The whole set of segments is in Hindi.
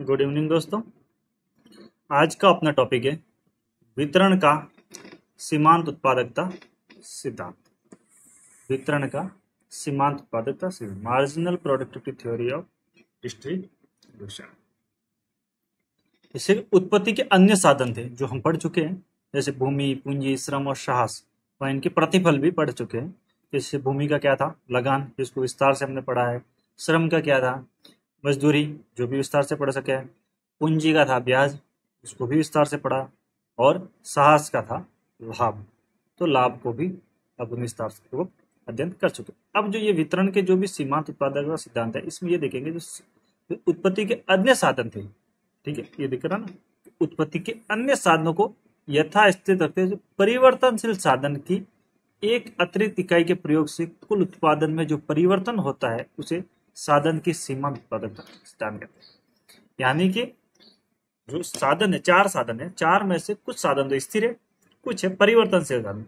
गुड इवनिंग दोस्तों। आज का अपना टॉपिक है वितरण का सीमांत उत्पादकता सिद्धांत। वितरण का सीमांत उत्पादकता सिद्धांत, marginal productivity theory of distribution. इसे उत्पत्ति के अन्य साधन थे जो हम पढ़ चुके हैं, जैसे भूमि, पूंजी, श्रम और साहस, व इनके प्रतिफल भी पढ़ चुके हैं। जैसे भूमि का क्या था, लगान, जिसको विस्तार से हमने पढ़ा है। श्रम का क्या था, मजदूरी, जो भी विस्तार से पढ़ सके हैं। पूंजी का था ब्याज, उसको भी विस्तार से पढ़ा। और साहस का था लाभ, तो लाभ को भी अपन विस्तार से अध्ययन कर चुके। अब जो ये वितरण के जो भी सीमांत उत्पादक का सिद्धांत है, इसमें ये देखेंगे जो उत्पत्ति के अन्य साधन थे, ठीक है, ये दिख रहा ना, उत्पत्ति के अन्य साधनों को यथास्थित रखते हुए परिवर्तनशील साधन की एक अतिरिक्त इकाई के प्रयोग से कुल उत्पादन में जो परिवर्तन होता है उसे साधन की सीमांत उत्पादकता सिद्धांत कहते हैं। यानी कि जो साधन है, चार साधन है, चार में से कुछ साधन तो स्थिर है, कुछ है परिवर्तनशील साधन।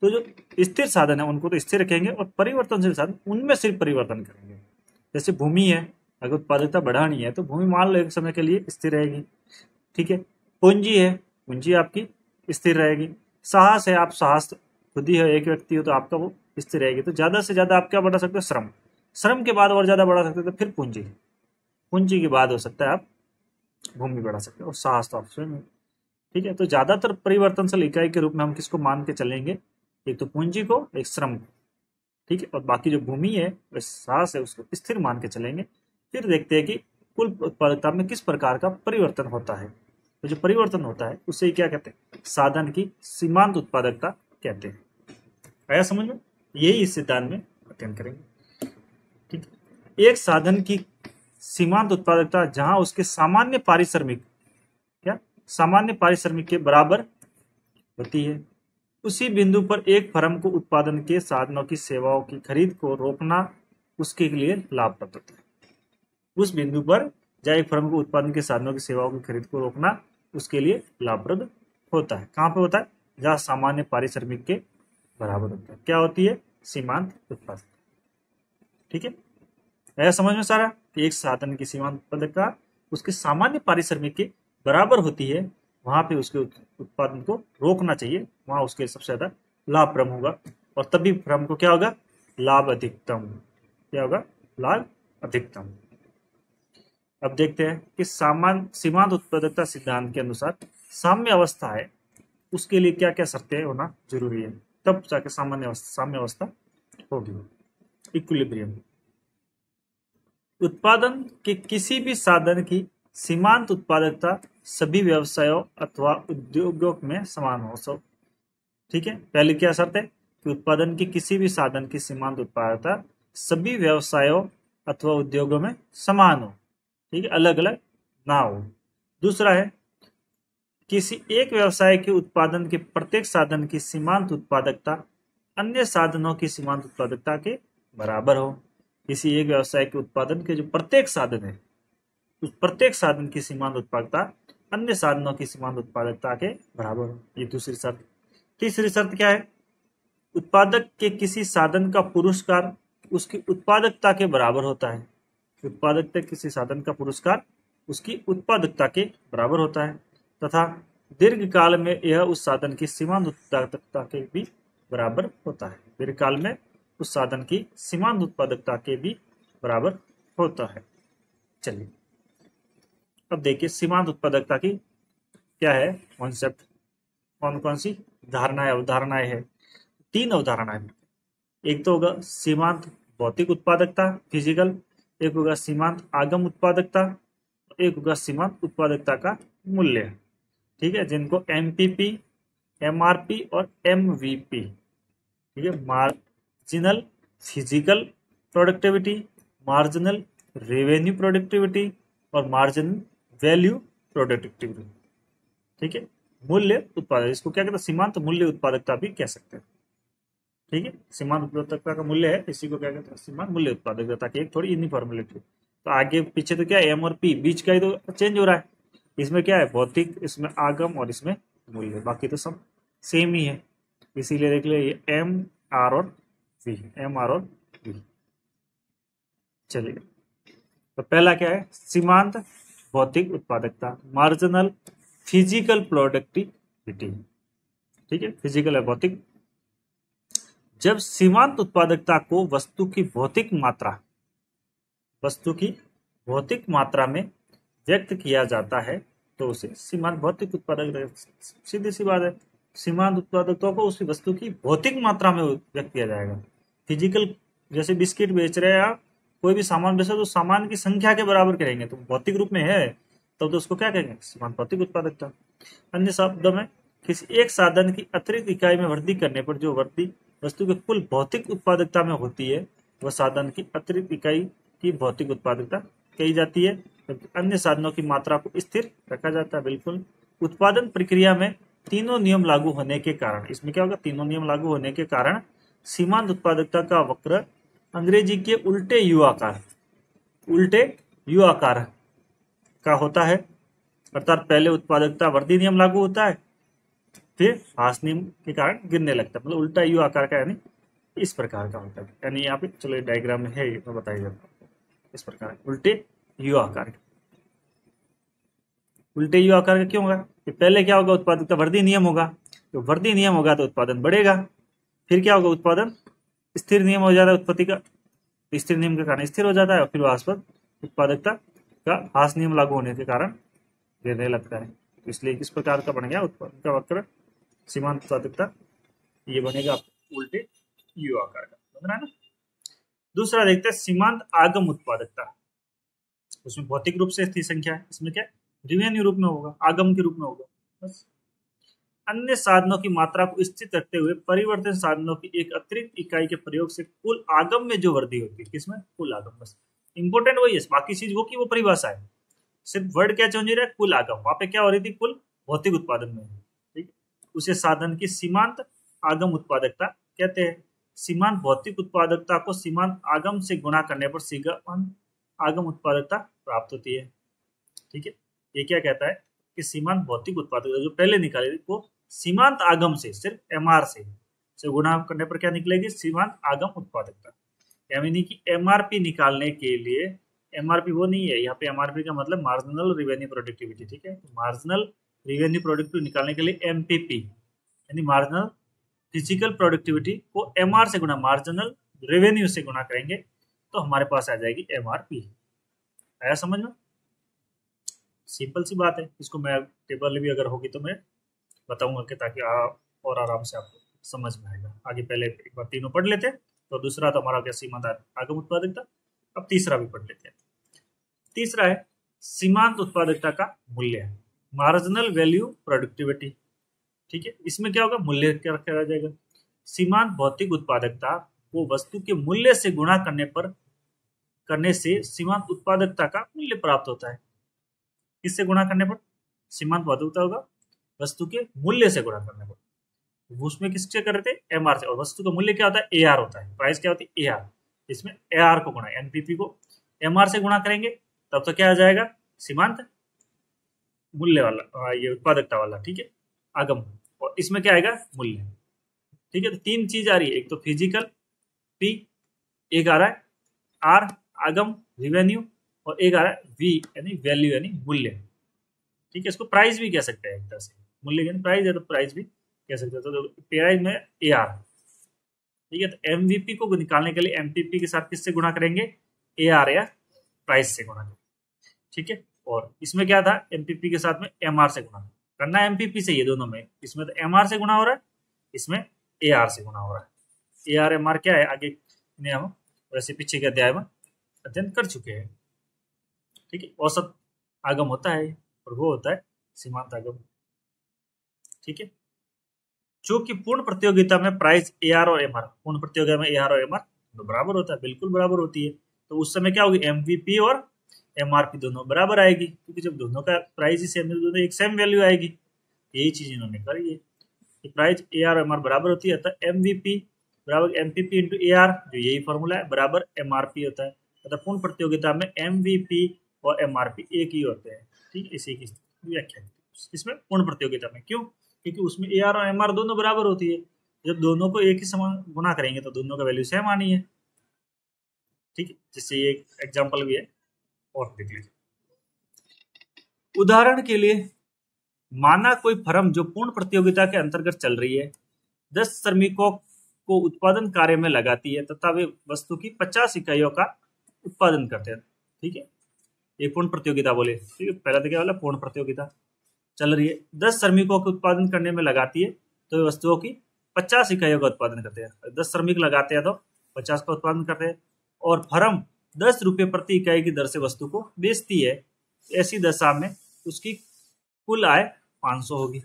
तो जो स्थिर साधन है उनको तो स्थिर रखेंगे और परिवर्तनशील साधन उनमें सिर्फ परिवर्तन करेंगे। जैसे भूमि है, अगर उत्पादकता बढ़ानी है तो भूमि मान लो एक समय के लिए स्थिर रहेगी, ठीक है। पूंजी है, पूंजी आपकी स्थिर रहेगी। साहस है, आप साहस खुद ही है, एक व्यक्ति हो तो आपका वो स्थिर रहेगी। तो ज्यादा से ज्यादा आप क्या बढ़ा सकते हो, श्रम। श्रम के बाद और ज्यादा बढ़ा सकते हो तो फिर पूंजी, पूंजी के बाद हो सकता है आप भूमि बढ़ा सकते हो, और साहस तो आप स्वयं, ठीक है। तो ज्यादातर परिवर्तनशील इकाई के रूप में हम किसको मान के चलेंगे, एक तो पूंजी को, एक श्रम को, ठीक है। और बाकी जो भूमि है, वह साहस है, उसको स्थिर मान के चलेंगे। फिर देखते हैं कि कुल उत्पादकता में किस प्रकार का परिवर्तन होता है। तो जो परिवर्तन होता है उसे क्या कहते हैं, साधन की सीमांत उत्पादकता कहते हैं। आया समझ में, यही इस सिद्धांत में अध्ययन करेंगे, ठीक है। एक साधन की सीमांत उत्पादकता जहां उसके सामान्य पारिश्रमिक, क्या सामान्य पारिश्रमिक के बराबर होती है, उसी बिंदु पर एक फर्म को उत्पादन के साधनों की सेवाओं की खरीद को रोकना उसके लिए लाभप्रद होता है। उस बिंदु पर जहां एक फर्म को उत्पादन के साधनों की सेवाओं की खरीद को रोकना उसके लिए लाभप्रद होता है। कहां पे होता है, जहां सामान्य पारिश्रमिक के बराबर होता है। क्या होती है, सीमांत उत्पादकता, ठीक है। ऐसा समझ में सारा कि एक साधन की सीमांत उत्पादकता उसके सामान्य पारिश्रमिक के बराबर होती है, वहां पे उसके उत्पादन को रोकना चाहिए, वहां उसके सबसे ज्यादा लाभप्रद होगा, और तभी फर्म को क्या होगा, लाभ अधिकतम। क्या होगा, लाभ अधिकतम। अब देखते हैं कि सीमांत उत्पादकता सिद्धांत के अनुसार साम्य अवस्था है, उसके लिए क्या क्या शर्तें होना जरूरी है, तब जाके साम्य अवस्था होगी, इक्विलिब्रियम। उत्पादन के किसी भी साधन की सीमांत उत्पादकता सभी व्यवसायों अथवा उद्योगों में समान हो सब, ठीक है। पहले क्या शर्त है कि उत्पादन के किसी भी साधन की सीमांत उत्पादकता सभी व्यवसायों अथवा उद्योगों में समान हो, ठीक है, अलग अलग ना हो। दूसरा है किसी एक व्यवसाय के उत्पादन के प्रत्येक साधन की सीमांत उत्पादकता अन्य साधनों की सीमांत उत्पादकता के बराबर हो। किसी एक व्यवसाय के उत्पादन के जो प्रत्येक साधन है, उस प्रत्येक साधन की सीमांत उत्पादकता अन्य साधनों की सीमांत उत्पादकता के बराबर हो, ये दूसरी शर्त। तीसरी शर्त क्या है, उत्पादक के किसी साधन का पुरस्कार उसकी उत्पादकता के बराबर होता है। उत्पादकता किसी साधन का पुरस्कार उसकी उत्पादकता के बराबर होता है, तथा दीर्घ काल में यह उस साधन की सीमांत उत्पादकता के भी बराबर होता है। दीर्घ काल में उस साधन की सीमांत उत्पादकता के भी बराबर होता है। चलिए अब देखिए सीमांत उत्पादकता की क्या है कॉन्सेप्ट, कौन कौन सी धारणाएं अवधारणाएं है। तीन अवधारणाएं, एक तो होगा सीमांत भौतिक उत्पादकता फिजिकल, एक होगा सीमांत आगम उत्पादकता, एक होगा सीमांत उत्पादकता का मूल्य, ठीक है, जिनको एमपीपी, एमआरपी और एमवीपी, ठीक है। Marginal physical productivity, marginal revenue productivity और मार्जिनल वैल्यू प्रोडक्टिविटी, ठीक है। मूल्य उत्पादक, इसको क्या कहते हैं, सीमांत मूल्य उत्पादकता भी कह सकते हैं, ठीक है। सीमांत उत्पादकता का मूल्य है, इसी को क्या कहते हैं, सीमांत मूल्य उत्पादकता, ताकि एक थोड़ी यूनिफॉर्मिलिटी। तो आगे पीछे तो क्या है, एम और पी, बीच का ही तो चेंज हो रहा है। इसमें क्या है, भौतिक, इसमें आगम और इसमें मूल्य, बाकी तो सब सेम ही है। इसीलिए देख ले ये एम आर और वी, एम आर और वी। चलिए तो पहला क्या है, सीमांत भौतिक उत्पादकता, मार्जिनल फिजिकल प्रोडक्टिविटी, ठीक है, फिजिकल है भौतिक। जब सीमांत उत्पादकता को वस्तु की भौतिक मात्रा में व्यक्त किया जाता है तो उसे सीमांत भौतिक उत्पादकता, सीधी सी बात है, सीमांत उत्पादकता को उसकी वस्तु की भौतिक मात्रा में व्यक्त किया जाएगा। फिजिकल, जैसे बिस्किट बेच रहे हैं आप, कोई भी सामान बेचो तो सामान की संख्या के बराबर करेंगे, तो भौतिक रूप में है तब तो उसको क्या कहेंगे, सीमांत भौतिक उत्पादकता। अन्य शब्दों में किसी एक साधन की अतिरिक्त इकाई में वृद्धि करने पर जो वृद्धि वस्तु के कुल भौतिक उत्पादकता में होती है वह साधन की अतिरिक्त इकाई की भौतिक उत्पादकता कही जाती है, जबकि अन्य साधनों की मात्रा को स्थिर रखा जाता है। बिल्कुल। उत्पादन प्रक्रिया में तीनों नियम लागू होने के कारण, इसमें क्या होगा, तीनों नियम लागू होने के कारण सीमांत उत्पादकता का वक्र अंग्रेजी के उल्टे यू आकार का होता है, अर्थात पहले उत्पादकता वृद्धि नियम लागू होता है, फिर ह्रास नियम के कारण गिरने लगता है, मतलब उल्टा यू आकार का, यानी इस प्रकार का होता है। यानी यहाँ पे चलो डायग्राम में है, मैं बताइए जाता हूँ, इस प्रकार उल्टे यू आकार। उल्टे यू आकार का क्यों होगा, कि पहले क्या होगा, उत्पादकता वृद्धि नियम होगा, तो वृद्धि नियम होगा तो उत्पादन बढ़ेगा, फिर क्या होगा, उत्पादन स्थिर नियम हो जाता है, उत्पत्ति का स्थिर नियम के कारण स्थिर हो जाता है, और फिर वास्तव उत्पादकता का ह्रास नियम लागू होने के कारण गिरने लगता है। तो इसलिए किस प्रकार का बन गया उत्पादन का वक्र, सीमांत उत्पादकता, ये बनेगा उल्टे यू आकार का, समझ रहा है ना। दूसरा देखते हैं सीमांत आगम उत्पादकता, उसमें भौतिक रूप से स्थिर संख्या है, इसमें क्या रिवेन्यू रूप में होगा, आगम के रूप में होगा। बस अन्य साधनों की मात्रा को स्थित रखते हुए परिवर्तन साधनों की एक अतिरिक्त इकाई के प्रयोग से कुल आगम में जो वृद्धि होती है, किसमें, कुल आगम। बस इंपोर्टेंट वही है, बाकी चीज वो की वो परिभाषा है, सिर्फ वर्ड क्या चेंज हो रहा है, कुल आगम। वहां पे क्या हो रही थी, कुल भौतिक उत्पादन में, ठीक, उसे साधन की सीमांत आगम उत्पादकता कहते हैं। सीमांत भौतिक उत्पादकता को सीमांत आगम से गुणा करने पर सीमांत आगम उत्पादकता प्राप्त होती है, ठीक है। ये क्या कहता है कि सीमांत भौतिक उत्पादकता जो पहले निकाली थी वो सीमांत आगम से, सिर्फ एमआर से गुणा करने पर क्या निकलेगी, सीमांत आगम उत्पादकता। यानी कि एमआरपी निकालने के लिए, एमआरपी वो नहीं है यहाँ पे, एमआरपी का मतलब मार्जिनल रिवेन्यू प्रोडक्टिविटी, ठीक है। तो मार्जिनल रिवेन्यू प्रोडक्टिविटी निकालने के लिए एमपीपी यानी मार्जिनल फिजिकल प्रोडक्टिविटी को एमआर से गुणा, मार्जिनल रेवेन्यू से गुणा करेंगे तो हमारे पास आ जाएगी एमआरपी। आया समझ में, सिंपल सी बात है। इसको मैं टेबल भी अगर होगी तो मैं बताऊंगा कि ताकि आप और आराम से आपको समझ में आएगा। आगे पहले एक बार तीनों पढ़ लेते हैं, तो दूसरा तो हमारा क्या सीमांत आगम उत्पादकता, अब तीसरा भी पढ़ लेते हैं। तीसरा है सीमांत उत्पादकता का मूल्य, मार्जिनल वैल्यू प्रोडक्टिविटी, ठीक है। इसमें क्या होगा, मूल्य क्या रखा जाएगा, सीमांत भौतिक उत्पादकता को वस्तु के मूल्य से गुणा करने से सीमांत उत्पादकता का मूल्य प्राप्त होता है। किससे गुणा करने पर, सीमांत भौतिकता होगा वस्तु के मूल्य से गुणा करने पर, उसमें किससे कर रहे थे, एमआर से, और वस्तु का मूल्य क्या होता है, एआर होता है, प्राइस क्या होती है, एआर। इसमें एआर को गुणा, एनपीपी को एमआर से गुणा करेंगे तब तो क्या आ जाएगा, सीमांत मूल्य वाला, ये उत्पादकता वाला, ठीक है, आगम। और इसमें क्या आएगा, मूल्य, ठीक है। तो तीन चीज आ रही है, एक तो फिजिकल पी, एक आ रहा है आर आगम रिवेन्यू, और एक आ रहा है वी यानी वैल्यू यानी मूल्य, ठीक है। इसको प्राइस भी कह सकते हैं एक तरह से, मूल्य यानी प्राइस है तो प्राइस भी कह सकते हैं। तो प्राइस में ए आर, ठीक है। तो एमवीपी को निकालने के लिए एमपीपी के साथ किससे गुणा करेंगे, ए आर या प्राइस से गुणा करेंगे, ठीक है। और इसमें क्या था, एमपीपी के साथ में एमआर से गुणा करना, एमपीपी से, ये दोनों में, इसमें तो एमआर से गुणा हो रहा है, इसमें ए आर से गुणा हो रहा है। ए आर एम आर क्या है, आगे हम वैसे पीछे के अध्याय में अध्ययन कर चुके हैं, ठीक है। औसत आगम होता है और वो होता है सीमांत आगम, ठीक है। जो कि पूर्ण प्रतियोगिता में प्राइस ए आर और एम आर, पूर्ण प्रतियोगिता में ए आर और एम आर तो बराबर होता है, बिल्कुल बराबर होती है। तो उस समय क्या होगी, एमवीपी और एमआरपी दोनों बराबर आएगी, क्योंकि जब दोनों का प्राइस ही सेम है, दोनों एक सेम वैल्यू आएगी। यही चीज इन्होंने करी है कि price A R M R बराबर होती है, तो एमवीपी बराबर एमपीपी इंटू ए आर, जो यही फॉर्मूला है, बराबर एमआरपी होता है। तथा पूर्ण प्रतियोगिता में एमवीपी और एमआरपी एक ही होते हैं, ठीक, इसी की व्याख्या इसमें पूर्ण प्रतियोगिता में। क्यों, क्योंकि उसमें ए आर और एम आर दोनों बराबर होती है, जब दोनों को एक ही समान गुना करेंगे तो दोनों का वैल्यू सेम आनी है, ठीक है। जिससे ये एक एग्जाम्पल भी है और देख लीजिए। उदाहरण के लिए माना कोई फर्म जो पूर्ण प्रतियोगिता के अंतर्गत चल रही है 10 श्रमिकों को उत्पादन कार्य में लगाती है तथा वे वस्तु की 50 इकाइयों का उत्पादन करते हैं। ठीक है, ये पूर्ण प्रतियोगिता बोले। ठीक है, पहला तो क्या बोला, पूर्ण प्रतियोगिता चल रही है, 10 श्रमिकों के उत्पादन करने में लगाती है तो वे वस्तुओं की 50 इकाइयों का उत्पादन करते हैं। 10 श्रमिक लगाते हैं तो 50 का उत्पादन करते हैं और फर्म 10 रुपये प्रति इकाई की दर से वस्तु को बेचती है। ऐसी दशा में उसकी कुल आय 500 होगी।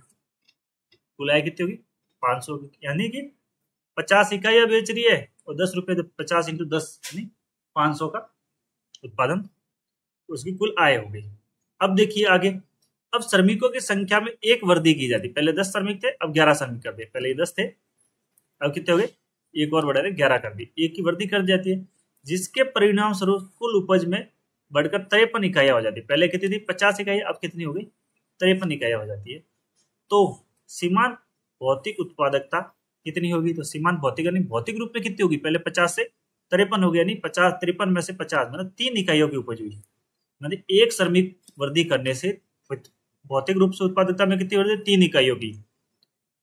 कुल आय कितनी होगी? 500 होगी, यानी कि 50 इकाइयां बेच रही है और 10 रुपये 50 इंटू 10 यानी 500 का उत्पादन, उसकी कुल आय हो गई। अब देखिए आगे, अब श्रमिकों की संख्या में एक वृद्धि की जाती। पहले 10 श्रमिक थे, अब 11 श्रमिक कर दिए। पहले ये 10 थे, अब कितने हो गए? एक और बढ़ा रहे, 11 कर दी, एक की वृद्धि कर जाती है, जिसके परिणाम स्वरूप कुल उपज में बढ़कर 53 इकाइयां हो जाती है। पहले कितनी थी? 50 इकाइयां, अब कितनी हो गई? 53 इकाइयां हो जाती है। तो सीमांत भौतिक उत्पादकता कितनी होगी? तो सीमांत भौतिक यानी भौतिक रूप में कितनी होगी? पहले 50 से 53 हो गया, यानी 50 53 में से 50 मतलब 3 इकाइयों की उपज हुई। मतलब एक श्रमिक वृद्धि करने से भौतिक रूप से उत्पादकता में कितनी वृद्धि? 3 इकाइयों की,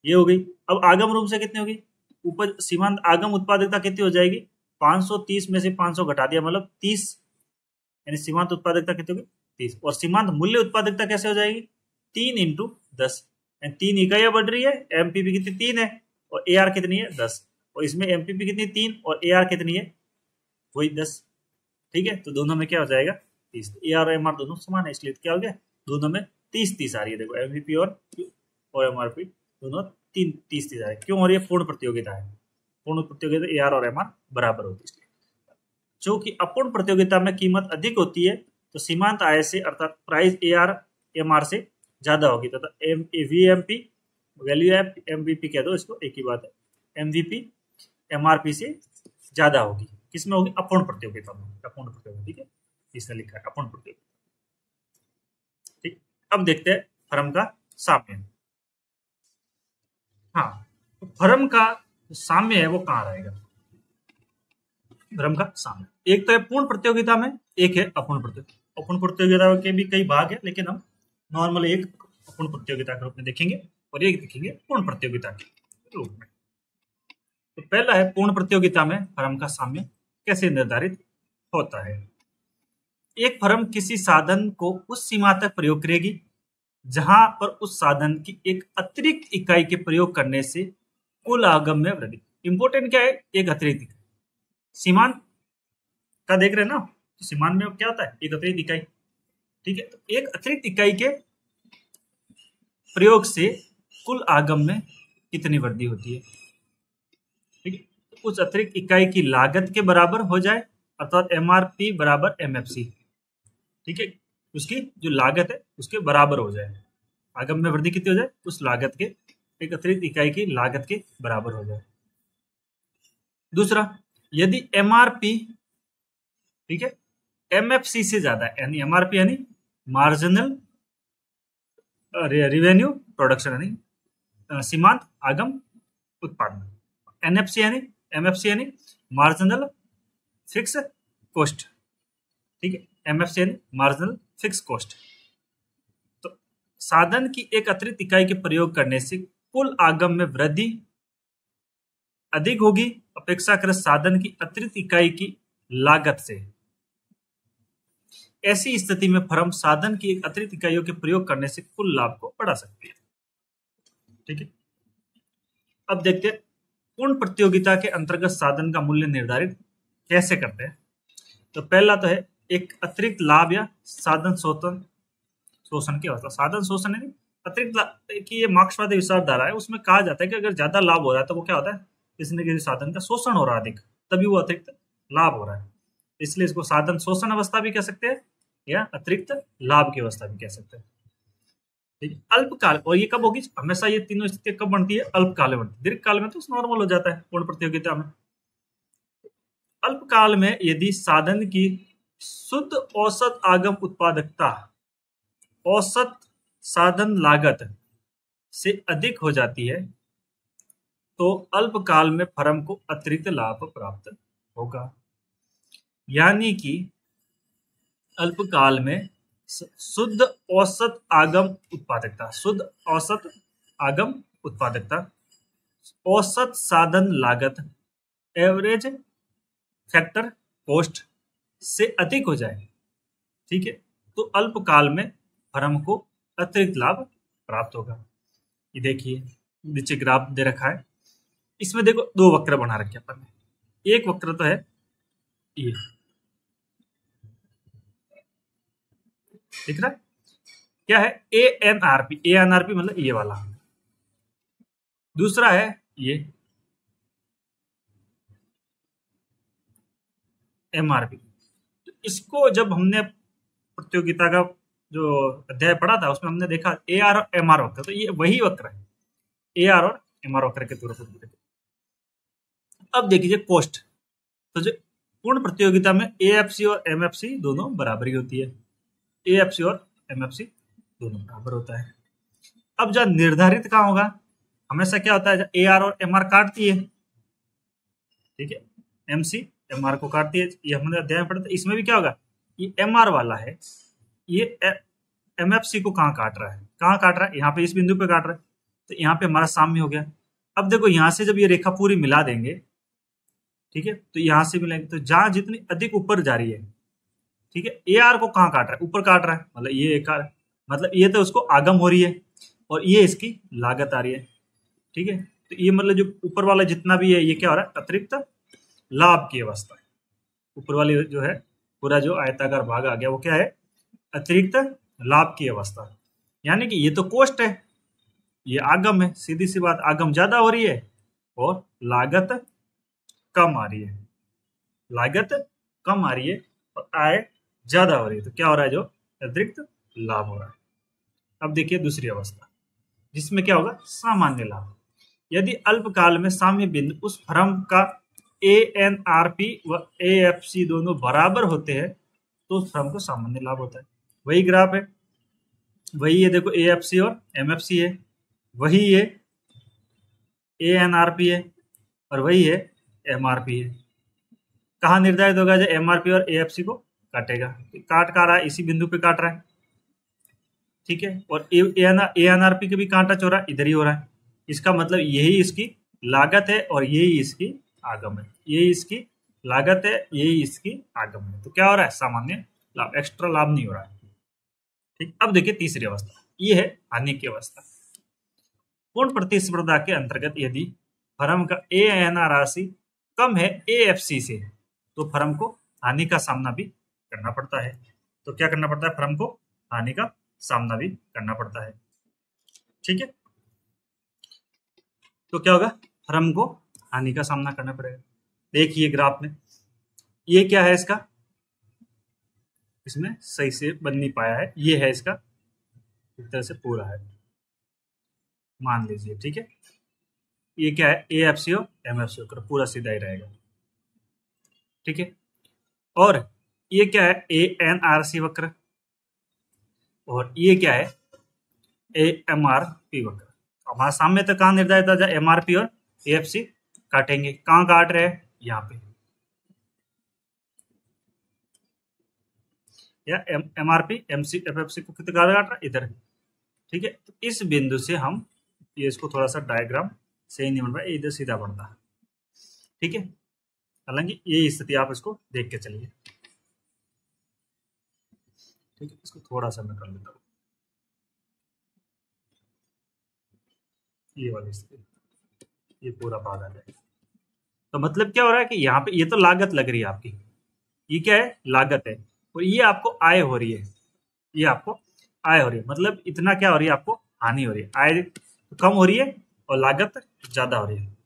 ये हो गई। अब आगम रूप से कितनी होगी उपज? सीमांत आगम उत्पादकता कितनी हो जाएगी? 530 में से 500 घटा दिया मतलब 30, यानी सीमांत उत्पादकता कितनी होगी? 30। और सीमांत मूल्य उत्पादकता कैसे हो जाएगी? 3 इंटू 10, 3 इकाइयां बढ़ रही है, एमपीपी कितनी? 3 है, और एआर कितनी है? 10, और इसमें एमपीपी कितनी? 3, और एआर कितनी है? वही 10। ठीक है, तो दोनों में क्या हो जाएगा? 30। एआर और एमआर दोनों समान है, इसलिए क्या हो गया? दोनों में 30-30 आ रही है। देखो एमवीपी और एमआरपी दोनों 30-30 आ रही है। क्यों? और ये पूर्ण प्रतियोगिता है। पूर्ण प्रतियोगिता एआर और एमआर बराबर होती है, इसलिए। चूंकि अपूर्ण प्रतियोगिता में कीमत अधिक होती है तो सीमांत आय से अर्थात प्राइस एआर एमआर से ज्यादा होगी तथा वीएमपी वैल्यू एमवीपी कह दो इसको, एक ही बात है, एमवीपी एमआरपी से ज्यादा होगी। किसमें होगी? अपूर्ण प्रतियोगिता में। अपूर्ण प्रतियोगिता, ठीक है, इसने लिखा है अपूर्ण प्रतियोगिता। ठीक, अब देखते हैं फर्म का साम्य। हाँ, तो फर्म का साम्य है वो कहाँ रहेगा? फर्म का साम्य एक तो है पूर्ण प्रतियोगिता में, एक है अपूर्ण प्रतियोगिता। अपूर्ण प्रतियोगिता के भी कई भाग है, लेकिन हम नॉर्मल एक अपूर्ण प्रतियोगिता के रूप में देखेंगे और एक देखेंगे पूर्ण प्रतियोगिता के रूप में। तो पहला है पूर्ण प्रतियोगिता में फर्म का साम्य कैसे निर्धारित होता है। एक फर्म किसी साधन को उस सीमा तक प्रयोग करेगी जहां पर उस साधन की एक अतिरिक्त इकाई के प्रयोग करने से कुल आगम में वृद्धि। इंपोर्टेंट क्या है? एक अतिरिक्त इकाई। सीमांत का देख रहे हैं ना, तो सीमांत में क्या होता है? एक अतिरिक्त इकाई। ठीक है, तो एक अतिरिक्त इकाई के प्रयोग से कुल आगम में कितनी वृद्धि होती है? ठीक है, तो उस अतिरिक्त इकाई की लागत के बराबर हो जाए, अर्थात एमआरपी बराबर एमएफसी। ठीक है, उसकी जो लागत है उसके बराबर हो जाए। आगम में वृद्धि कितनी हो जाए? उस लागत के, एक अतिरिक्त इकाई की लागत के बराबर हो जाए। दूसरा, यदि एमआरपी, ठीक है, एमएफसी से ज्यादा है, यानी एमआरपी यानी मार्जिनल रेवेन्यू प्रोडक्शन, यानी सीमांत आगम उत्पादन। एनएफसी यानी एमएफसी यानी मार्जिनल फिक्स कॉस्ट। ठीक है, एमएफसी यानी मार्जिनल फिक्स कॉस्ट। तो साधन की एक अतिरिक्त इकाई के प्रयोग करने से कुल आगम में वृद्धि अधिक होगी अपेक्षाकृत साधन की अतिरिक्त इकाई की लागत से। ऐसी स्थिति में फर्म साधन की एक अतिरिक्त इकाइयों के प्रयोग करने से कुल लाभ को बढ़ा सकती है। ठीक है, अब देखते हैं पूर्ण प्रतियोगिता के अंतर्गत साधन का मूल्य निर्धारित कैसे करते हैं। तो पहला तो है एक अतिरिक्त लाभ या साधन शोषण की अवस्था। साधन शोषण है अतिरिक्त लाभ की, ये मार्क्सवादी विचारधारा है, उसमें कहा जाता है कि अगर ज्यादा लाभ हो रहा है तो वो क्या होता है? किसी न किसी साधन का शोषण हो रहा है अधिक, तभी वो अतिरिक्त लाभ हो रहा है। इसलिए इसको साधन शोषण अवस्था भी कह सकते हैं या अतिरिक्त लाभ की अवस्था भी कह सकते हैं। ठीक है, अल्पकाल, और ये कब होगी? हमेशा ये तीनों स्थितियां कब बनती है? अल्पकाल में बनती है। दीर्घकाल में तो नॉर्मल हो जाता है पूर्ण प्रतियोगिता में। अल्पकाल में यदि साधन की शुद्ध औसत आगम उत्पादकता औसत साधन लागत से अधिक हो जाती है तो अल्पकाल में फर्म को अतिरिक्त लाभ प्राप्त होगा। यानी कि अल्पकाल में शुद्ध औसत आगम उत्पादकता, शुद्ध औसत आगम उत्पादकता, औसत साधन लागत, एवरेज फैक्टर कॉस्ट से अधिक हो जाए, ठीक है, तो अल्पकाल में फर्म को अतिरिक्त लाभ प्राप्त होगा। ये देखिए नीचे ग्राफ दे रखा है, इसमें देखो दो वक्र बना रखे अपन ने। एक वक्र तो है ये, दिख रहा है क्या है, ANRP, ANRP मतलब ये वाला। दूसरा है ये MRP। तो इसको जब हमने प्रतियोगिता का जो अध्याय पढ़ा था उसमें हमने देखा AR और MR वक्र, तो ये वही वक्र है, AR और MR वक्र के तौर पर। अब देखिए कॉस्ट, तो जो पूर्ण प्रतियोगिता में AFC और MFC दोनों बराबरी होती है, AFC और MFC दोनों बराबर होता है। अब जब निर्धारित कहाँ होगा, हमेशा क्या होता है, AR और MR काटती है, ठीक है, MC MR को काटती है, ये हमने अध्याय में पढ़ा था। इसमें भी क्या होगा, ये MR वाला है, ये MFC को कहाँ काट रहा है, कहाँ काट रहा है, यहाँ पे इस बिंदु पे काट रहा है, तो यहाँ पे हमारा साम्य हो गया। अब देखो यहाँ से जब ये रेखा पूरी मिला देंगे, ठीक है, तो यहाँ से मिलेंगे, तो जहां जितनी अधिक ऊपर जा रही है, ठीक है, AR को कहाँ काट रहा है, ऊपर काट रहा है, मतलब ये एक, मतलब ये तो उसको आगम हो रही है और ये इसकी लागत आ रही है, ठीक है, तो ये मतलब जो ऊपर वाला जितना भी है ये क्या हो रहा है, अतिरिक्त लाभ की अवस्था है। ऊपर वाली जो है पूरा जो आयताकार भाग आ गया वो क्या है, अतिरिक्त लाभ की अवस्था, यानी कि ये तो कोष्ट है, ये आगम है, सीधी सी बात, आगम ज्यादा हो रही है और लागत कम आ रही है, लागत कम आ रही है और आय ज्यादा हो रही है, तो क्या हो रहा है, जो अतिरिक्त लाभ हो रहा है। अब देखिए दूसरी अवस्था जिसमें क्या होगा, सामान्य लाभ। यदि अल्पकाल में साम्य बिंदु उस फर्म का ANRP व AFC दोनों बराबर होते हैं तो उस फर्म को सामान्य लाभ होता है। वही ग्राफ है, वही है, देखो AFC और MFC है, वही है ANRP है और वही है MRP है। कहाँ निर्धारित होगा, जो MRP और AFC को काटेगा, काट रहा है, इसी बिंदु पे काट रहा है, ठीक है, और ANRP के भी कांटा चौरा इधर ही हो रहा है, इसका मतलब यही इसकी लागत है और यही इसकी आगम है, यही इसकी लागत है, यही इसकी आगम है, तो क्या हो रहा है, सामान्य लाभ, एक्स्ट्रा लाभ नहीं हो रहा है, ठीक। अब देखिए तीसरी अवस्था, ये है हानि की अवस्था। पूर्ण प्रतिस्पर्धा के अंतर्गत यदि फर्म का ANRC कम है AFC से तो फर्म को हानि का सामना भी करना पड़ता है। तो क्या करना पड़ता है, फर्म को हानि का सामना भी करना पड़ता है, ठीक है। तो क्या होगा, फर्म को हानि का सामना करना पड़ेगा। देखिए ग्राफ में ये क्या है, इसका इसमें सही से बन नहीं पाया है, ये है इसका इस तरह से पूरा है, मान लीजिए, ठीक है, ये क्या है, AFC और MFC होकर पूरा सीधा ही रहेगा, ठीक है, और ये क्या है, ANRC वक्र, और ये क्या है, AMRP वक्र। हमारा सामने तक कहाँ निर्धारित था, MRP और AFC काटेंगे, कहाँ काट रहे हैं, यहाँ पे, या MRP MC FFC को कितने काट रहा है, इधर, ठीक है। तो इस बिंदु से हम ये, इसको थोड़ा सा डायग्राम सही नहीं बन रहा है, इधर सीधा बनता है, ठीक है, हालांकि ये स्थिति आप इसको देख के चलिए, ठीक है, इसको थोड़ा सा मैं कर लेता हूँ, ये वाली स्थिति, ये पूरा भाग आ जाएगा। तो मतलब क्या हो रहा है कि यहाँ पे ये तो लागत लग रही है आपकी, ये क्या है, लागत है, और ये आपको आय हो रही है, ये आपको आय हो रही है, मतलब इतना क्या हो रही है, आपको हानि हो रही है, आय कम हो रही है और लागत ज्यादा हो रही है,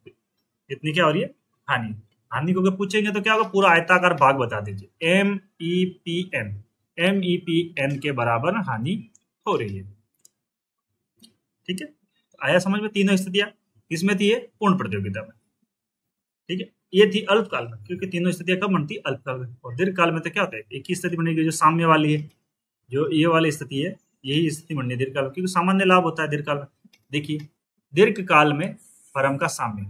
इतनी क्या हो रही है, हानि। हानि को अगर पूछेंगे तो क्या होगा, पूरा आयताकार भाग बता दीजिए, MEPN के बराबर हानि हो रही है, ठीक है। आया समझ में, तीनों स्थितियां किसमें थी, ये पूर्ण प्रतियोगिता में, ठीक है, ये थी अल्पकाल में, क्योंकि तीनों स्थितियां कब बनती, अल्पकाल में, और दीर्घकाल में तो क्या होता है, एक ही स्थिति बनेगी, जो साम्य वाली है, जो ये वाली स्थिति है, यही स्थिति बननी है दीर्घकाल में, क्योंकि सामान्य लाभ होता है दीर्घकाल में। देखिए दीर्घकाल में फर्म का साम्य,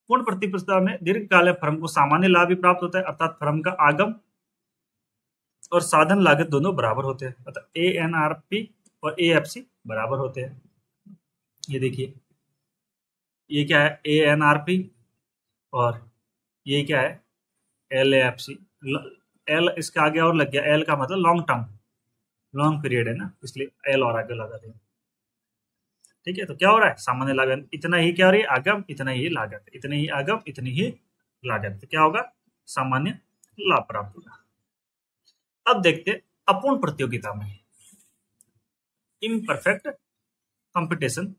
पूर्ण प्रतिस्पर्धा में दीर्घकाल में फर्म को सामान्य लाभ भी प्राप्त होता है, अर्थात फर्म का आगम और साधन लागत दोनों बराबर होते हैं, मतलब ANRP और AFC बराबर होते हैं। ये देखिए, ये क्या है ANRP और ये क्या है LAFC। एल इसके आगे और लग गया, एल का मतलब लॉन्ग टर्म, लॉन्ग पीरियड है ना, इसलिए एल और आगे लगा देंगे। ठीक है, तो क्या हो रहा है, सामान्य लागत इतना ही क्या हो रही है, आगम इतना ही लागत, इतनी ही आगम इतनी ही लागत, तो क्या होगा, सामान्य लाभ प्राप्त होगा। अब देखते हैं अपूर्ण प्रतियोगिता में, इम्परफेक्ट कंपटीशन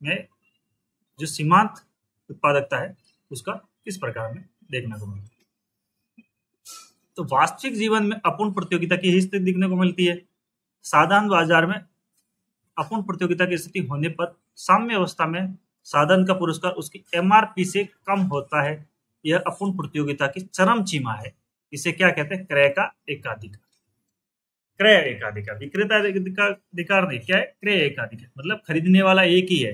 में जो सीमांत उत्पादकता है उसका किस प्रकार में देखने को मिलता है। तो वास्तविक जीवन में अपूर्ण प्रतियोगिता की ही स्थिति देखने को मिलती है। साधारण बाजार में अपूर्ण प्रतियोगिता की स्थिति होने पर साम्य अवस्था में साधन का पुरस्कार उसकी MRP से कम होता है। यह अपूर्ण प्रतियोगिता की चरम सीमा है। इसे क्या कहते हैं, क्रय का एकाधिकार। क्रय एकाधिकार, विक्रेता अधिकार नहीं, क्या है, क्रय एकाधिकार, मतलब खरीदने वाला एक ही है,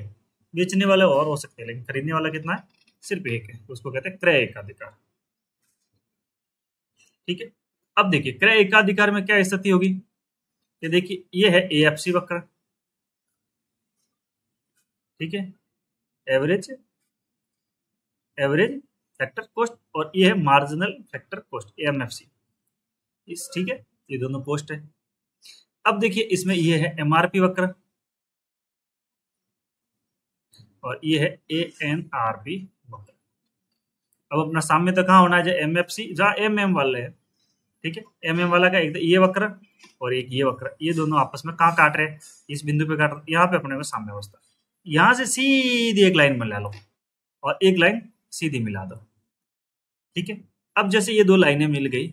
बेचने वाले और हो सकते हैं, लेकिन खरीदने वाला कितना है, सिर्फ एक है, उसको कहते हैं क्रय एकाधिकार। ठीक है, अब देखिए क्रय एकाधिकार में क्या स्थिति होगी, ये देखिए ये है AFC वक्र, ठीक है, एवरेज फैक्टर कॉस्ट, और ये है मार्जिनल फैक्टर कॉस्ट MFC, ठीक है, ये दोनों कॉस्ट है। अब देखिए इसमें ये है MRP वक्र और ये है ANRP वक्र। अब अपना सामने तो कहाँ होना है, जो MFC जहाँ MM वाले है, ठीक है, MM वाला का एक ये वक्र और एक ये वक्र, ये दोनों आपस में कहाँ काट रहे हैं, इस बिंदु पे काट रहे, यहाँ पे अपने में साम्य अवस्था, यहाँ से सीधी एक लाइन मिला लो और एक लाइन सीधी मिला दो। ठीक है, अब जैसे ये दो लाइनें मिल गई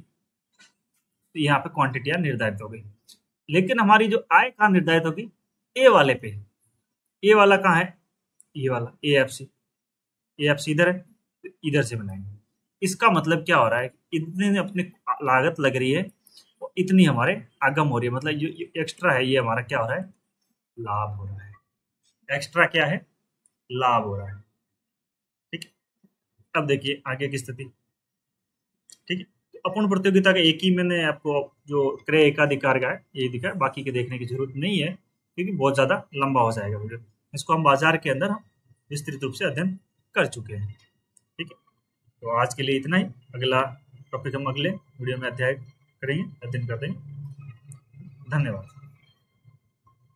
तो यहाँ पे क्वांटिटियां निर्धारित हो गई, लेकिन हमारी जो आय कहाँ निर्धारित होगी, ए वाले पे। ए वाला कहाँ है, ये वाला AFC इधर है, तो इधर से बनाएंगे। इसका मतलब क्या हो रहा है, इतनी अपनी लागत लग रही है और इतनी हमारे आगम हो रही है, मतलब ये एक्स्ट्रा है, ये हमारा क्या हो रहा है, लाभ हो रहा है। एक्स्ट्रा क्या है, लाभ हो रहा है। ठीक है, अब देखिए आगे की स्थिति। ठीक है, तो अपूर्ण प्रतियोगिता का एक ही मैंने आपको जो क्रय एकाधिकार का है यही दिखा है, बाकी के देखने की जरूरत नहीं है क्योंकि बहुत ज्यादा लंबा हो जाएगा वीडियो। इसको हम बाजार के अंदर हम विस्तृत रूप से अध्ययन कर चुके हैं। ठीक है, तो आज के लिए इतना ही, अगला टॉपिक हम अगले वीडियो में अध्ययन करेंगे, अध्ययन करते हैं। धन्यवाद।